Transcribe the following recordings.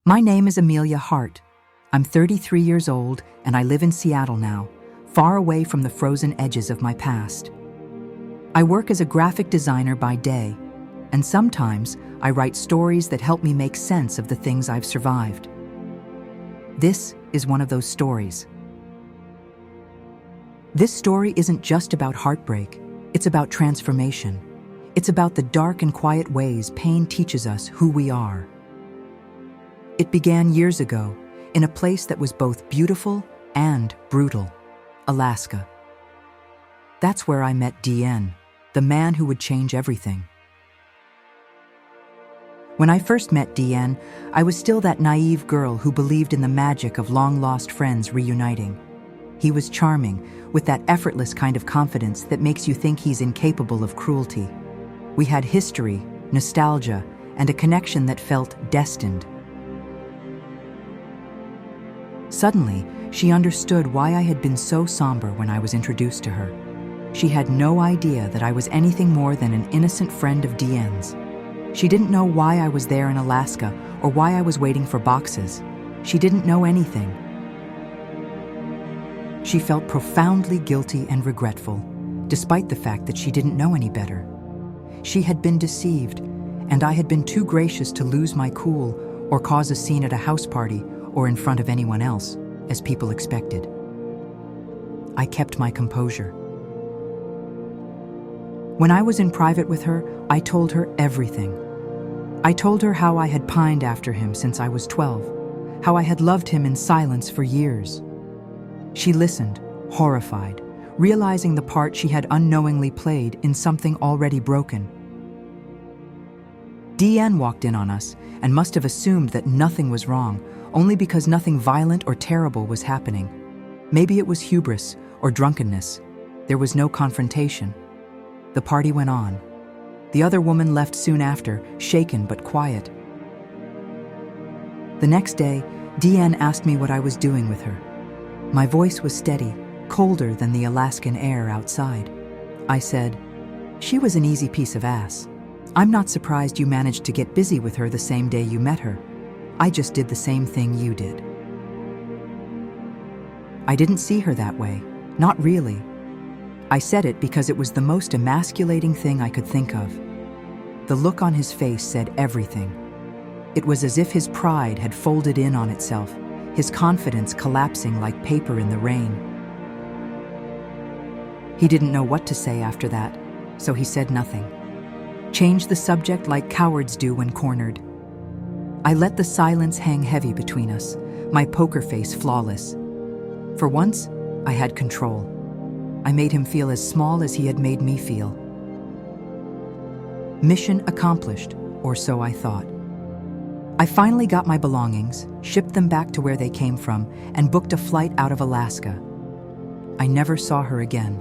My name is Amelia Hart. I'm 33 years old and I live in Seattle now, far away from the frozen edges of my past. I work as a graphic designer by day, and sometimes I write stories that help me make sense of the things I've survived. This is one of those stories. This story isn't just about heartbreak, it's about transformation. It's about the dark and quiet ways pain teaches us who we are. It began years ago, in a place that was both beautiful and brutal, Alaska. That's where I met DN, the man who would change everything. When I first met DN, I was still that naive girl who believed in the magic of long-lost friends reuniting. He was charming, with that effortless kind of confidence that makes you think he's incapable of cruelty. We had history, nostalgia, and a connection that felt destined. Suddenly, she understood why I had been so somber when I was introduced to her. She had no idea that I was anything more than an innocent friend of DN's. She didn't know why I was there in Alaska or why I was waiting for boxes. She didn't know anything. She felt profoundly guilty and regretful, despite the fact that she didn't know any better. She had been deceived, and I had been too gracious to lose my cool or cause a scene at a house party or in front of anyone else, as people expected. I kept my composure. When I was in private with her, I told her everything. I told her how I had pined after him since I was 12, how I had loved him in silence for years. She listened, horrified, realizing the part she had unknowingly played in something already broken. DN walked in on us and must have assumed that nothing was wrong, only because nothing violent or terrible was happening. Maybe it was hubris or drunkenness. There was no confrontation. The party went on. The other woman left soon after, shaken but quiet. The next day, DN asked me what I was doing with her. My voice was steady, colder than the Alaskan air outside. I said, "She was an easy piece of ass. I'm not surprised you managed to get busy with her the same day you met her. I just did the same thing you did." I didn't see her that way, not really. I said it because it was the most emasculating thing I could think of. The look on his face said everything. It was as if his pride had folded in on itself, his confidence collapsing like paper in the rain. He didn't know what to say after that, so he said nothing. Changed the subject like cowards do when cornered. I let the silence hang heavy between us, my poker face flawless. For once, I had control. I made him feel as small as he had made me feel. Mission accomplished, or so I thought. I finally got my belongings, shipped them back to where they came from, and booked a flight out of Alaska. I never saw her again.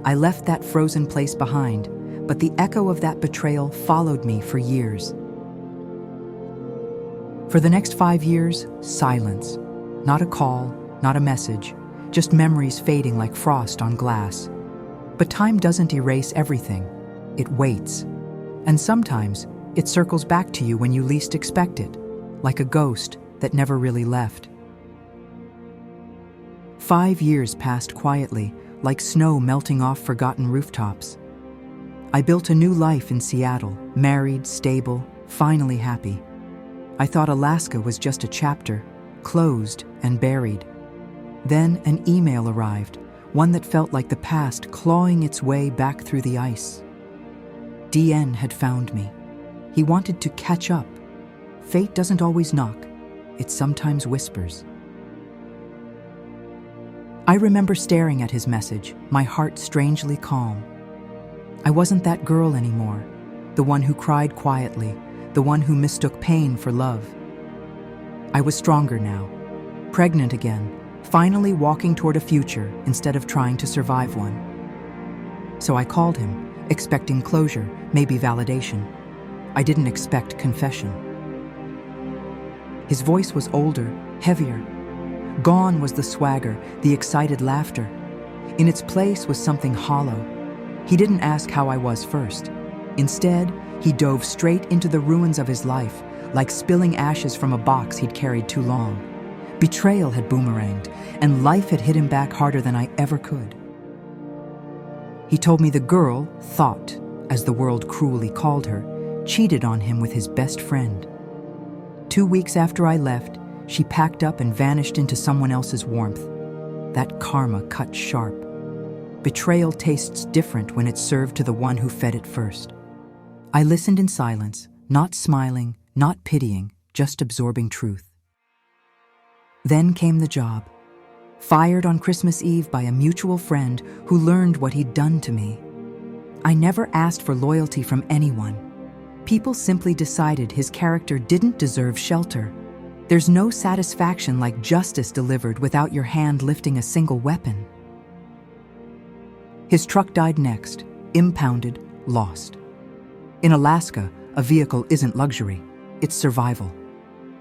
I left that frozen place behind, but the echo of that betrayal followed me for years. For the next 5 years, silence. Not a call, not a message, just memories fading like frost on glass. But time doesn't erase everything. It waits. And sometimes, it circles back to you when you least expect it, like a ghost that never really left. 5 years passed quietly, like snow melting off forgotten rooftops. I built a new life in Seattle, married, stable, finally happy. I thought Alaska was just a chapter, closed and buried. Then an email arrived, one that felt like the past clawing its way back through the ice. DN had found me. He wanted to catch up. Fate doesn't always knock. It sometimes whispers. I remember staring at his message, my heart strangely calm. I wasn't that girl anymore, the one who cried quietly, the one who mistook pain for love. I was stronger now, pregnant again, finally walking toward a future instead of trying to survive one. So I called him, expecting closure, maybe validation. I didn't expect confession. His voice was older, heavier. Gone was the swagger, the excited laughter. In its place was something hollow. He didn't ask how I was first. Instead, he dove straight into the ruins of his life, like spilling ashes from a box he'd carried too long. Betrayal had boomeranged, and life had hit him back harder than I ever could. He told me the girl, Thought, as the world cruelly called her, cheated on him with his best friend. 2 weeks after I left, she packed up and vanished into someone else's warmth. That karma cut sharp. Betrayal tastes different when it's served to the one who fed it first. I listened in silence, not smiling, not pitying, just absorbing truth. Then came the job. Fired on Christmas Eve by a mutual friend who learned what he'd done to me. I never asked for loyalty from anyone. People simply decided his character didn't deserve shelter. There's no satisfaction like justice delivered without your hand lifting a single weapon. His truck died next, impounded, lost. In Alaska, a vehicle isn't luxury, it's survival.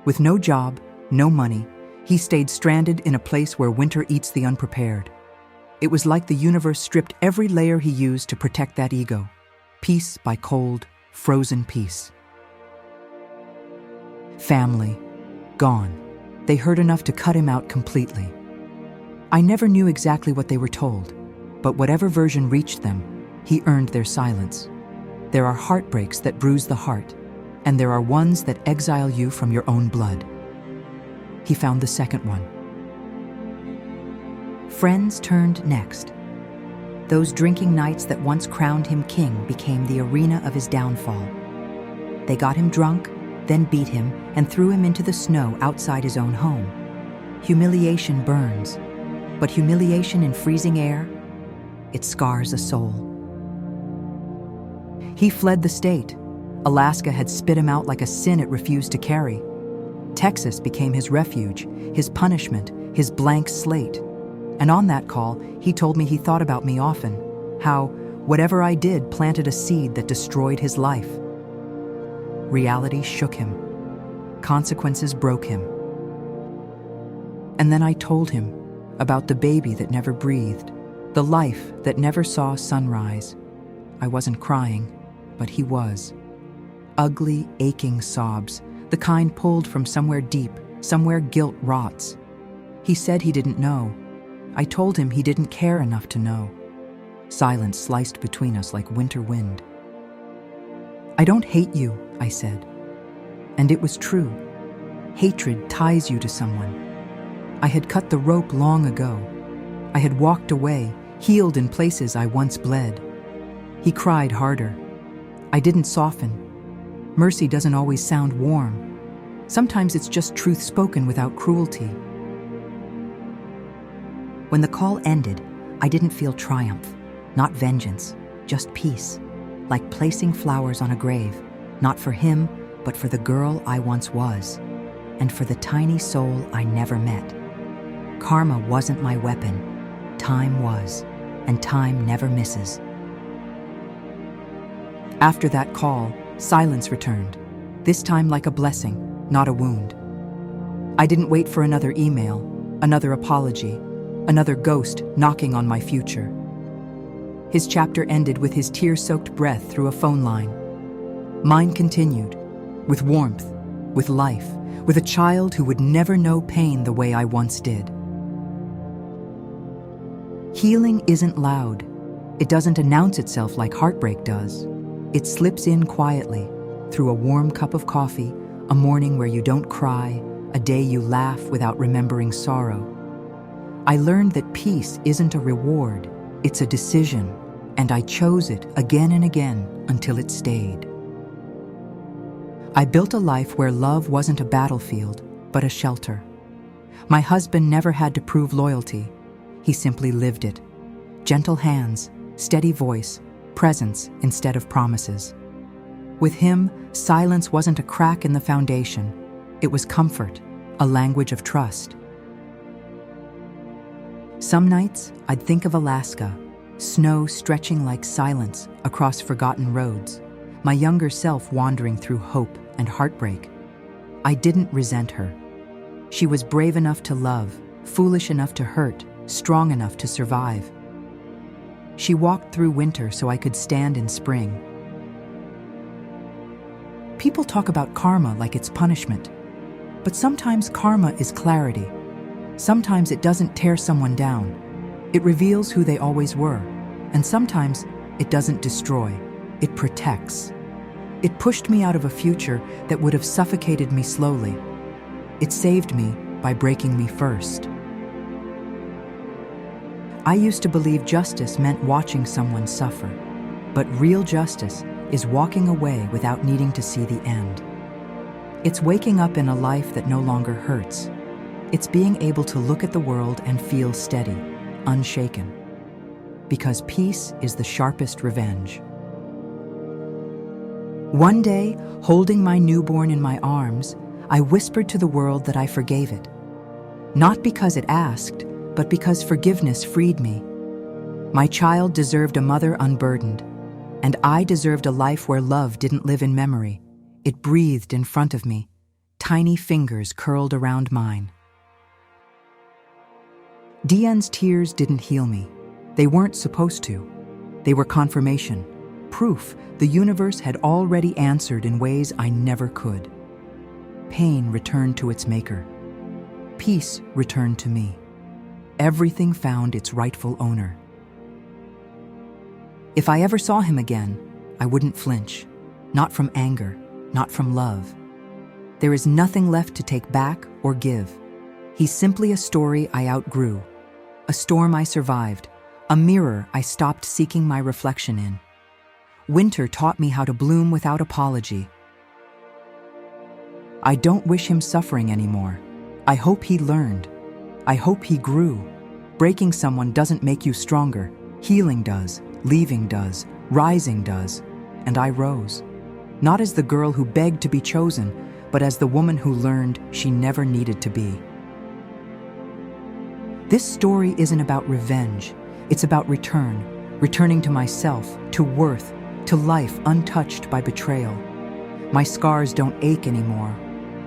With no job, no money, he stayed stranded in a place where winter eats the unprepared. It was like the universe stripped every layer he used to protect that ego, piece by cold, frozen peace. Family, gone. They heard enough to cut him out completely. I never knew exactly what they were told, but whatever version reached them, he earned their silence. There are heartbreaks that bruise the heart, and there are ones that exile you from your own blood. He found the second one. Friends turned next. Those drinking nights that once crowned him king became the arena of his downfall. They got him drunk, then beat him, and threw him into the snow outside his own home. Humiliation burns, but humiliation in freezing air, it scars a soul. He fled the state. Alaska had spit him out like a sin it refused to carry. Texas became his refuge, his punishment, his blank slate. And on that call, he told me he thought about me often, how whatever I did planted a seed that destroyed his life. Reality shook him. Consequences broke him. And then I told him about the baby that never breathed, the life that never saw sunrise. I wasn't crying, but he was. Ugly, aching sobs, the kind pulled from somewhere deep, somewhere guilt rots. He said he didn't know. I told him he didn't care enough to know. Silence sliced between us like winter wind. I don't hate you, I said. And it was true. Hatred ties you to someone. I had cut the rope long ago. I had walked away, healed in places I once bled. He cried harder. I didn't soften. Mercy doesn't always sound warm. Sometimes it's just truth spoken without cruelty. When the call ended, I didn't feel triumph, not vengeance, just peace, like placing flowers on a grave, not for him, but for the girl I once was, and for the tiny soul I never met. Karma wasn't my weapon, time was, and time never misses. After that call, silence returned, this time like a blessing, not a wound. I didn't wait for another email, another apology, another ghost knocking on my future. His chapter ended with his tear-soaked breath through a phone line. Mine continued, with warmth, with life, with a child who would never know pain the way I once did. Healing isn't loud. It doesn't announce itself like heartbreak does. It slips in quietly, through a warm cup of coffee, a morning where you don't cry, a day you laugh without remembering sorrow. I learned that peace isn't a reward, it's a decision, and I chose it again and again until it stayed. I built a life where love wasn't a battlefield, but a shelter. My husband never had to prove loyalty. He simply lived it. Gentle hands, steady voice, presence instead of promises. With him, silence wasn't a crack in the foundation. It was comfort, a language of trust. Some nights, I'd think of Alaska, snow stretching like silence across forgotten roads, my younger self wandering through hope and heartbreak. I didn't resent her. She was brave enough to love, foolish enough to hurt, strong enough to survive. She walked through winter so I could stand in spring. People talk about karma like it's punishment. But sometimes karma is clarity. Sometimes it doesn't tear someone down. It reveals who they always were. And sometimes it doesn't destroy. It protects. It pushed me out of a future that would have suffocated me slowly. It saved me by breaking me first. I used to believe justice meant watching someone suffer. But real justice is walking away without needing to see the end. It's waking up in a life that no longer hurts. It's being able to look at the world and feel steady, unshaken. Because peace is the sharpest revenge. One day, holding my newborn in my arms, I whispered to the world that I forgave it. Not because it asked, but because forgiveness freed me. My child deserved a mother unburdened, and I deserved a life where love didn't live in memory. It breathed in front of me, tiny fingers curled around mine. Diane's tears didn't heal me. They weren't supposed to. They were confirmation, proof the universe had already answered in ways I never could. Pain returned to its maker. Peace returned to me. Everything found its rightful owner. If I ever saw him again, I wouldn't flinch. Not from anger, not from love. There is nothing left to take back or give. He's simply a story I outgrew, a storm I survived, a mirror I stopped seeking my reflection in. Winter taught me how to bloom without apology. I don't wish him suffering anymore. I hope he learned. I hope he grew. Breaking someone doesn't make you stronger. Healing does, leaving does, rising does. And I rose. Not as the girl who begged to be chosen, but as the woman who learned she never needed to be. This story isn't about revenge. It's about returning to myself, to worth, to life untouched by betrayal. My scars don't ache anymore.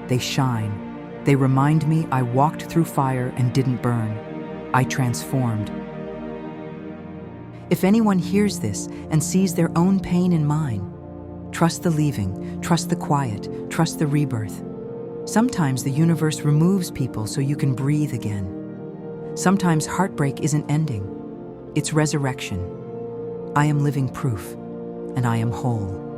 They shine. They remind me I walked through fire and didn't burn. I transformed. If anyone hears this and sees their own pain in mine, trust the leaving, trust the quiet, trust the rebirth. Sometimes the universe removes people so you can breathe again. Sometimes heartbreak isn't ending. It's resurrection. I am living proof, and I am whole.